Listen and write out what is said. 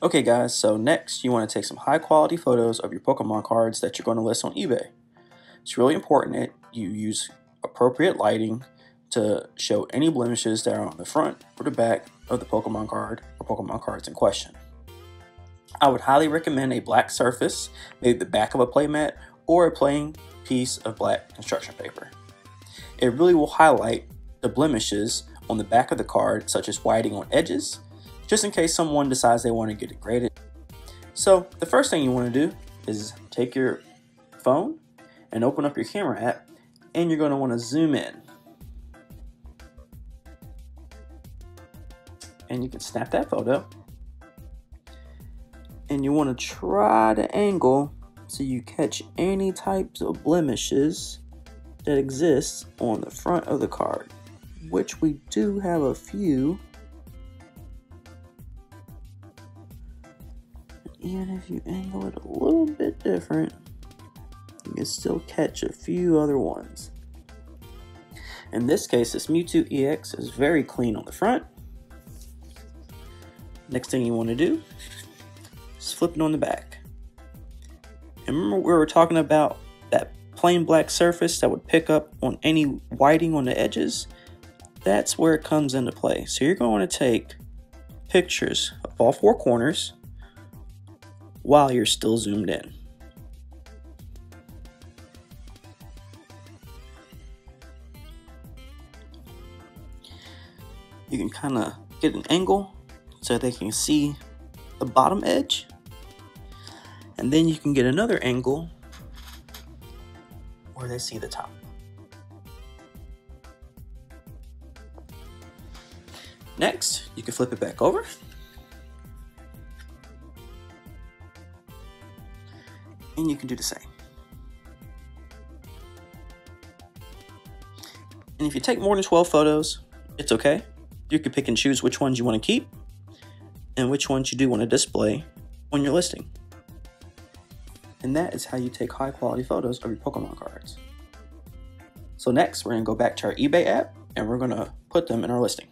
Okay guys, so next you want to take some high quality photos of your Pokemon cards that you're going to list on eBay. It's really important that you use appropriate lighting to show any blemishes that are on the front or the back of the Pokemon card or Pokemon cards in question. I would highly recommend a black surface, maybe the back of a playmat or a plain piece of black construction paper. It really will highlight the blemishes on the back of the card, such as whiting on edges, just in case someone decides they want to get it graded. So the first thing you want to do is take your phone and open up your camera app, and you're going to want to zoom in. And you can snap that photo. And you want to try to angle so you catch any types of blemishes that exist on the front of the card, which we do have a few. Even if you angle it a little bit different, you can still catch a few other ones. In this case, this Mewtwo EX is very clean on the front. Next thing you want to do is flip it on the back. And remember we were talking about that plain black surface that would pick up on any whiting on the edges? That's where it comes into play. So you're going to take pictures of all four corners while you're still zoomed in. You can kind of get an angle so they can see the bottom edge, and then you can get another angle where they see the top. Next, you can flip it back over. And you can do the same. And if you take more than 12 photos, it's okay. You can pick and choose which ones you want to keep and which ones you do want to display on your listing. And that is how you take high quality photos of your Pokemon cards. So next, we're going to go back to our eBay app and we're going to put them in our listing.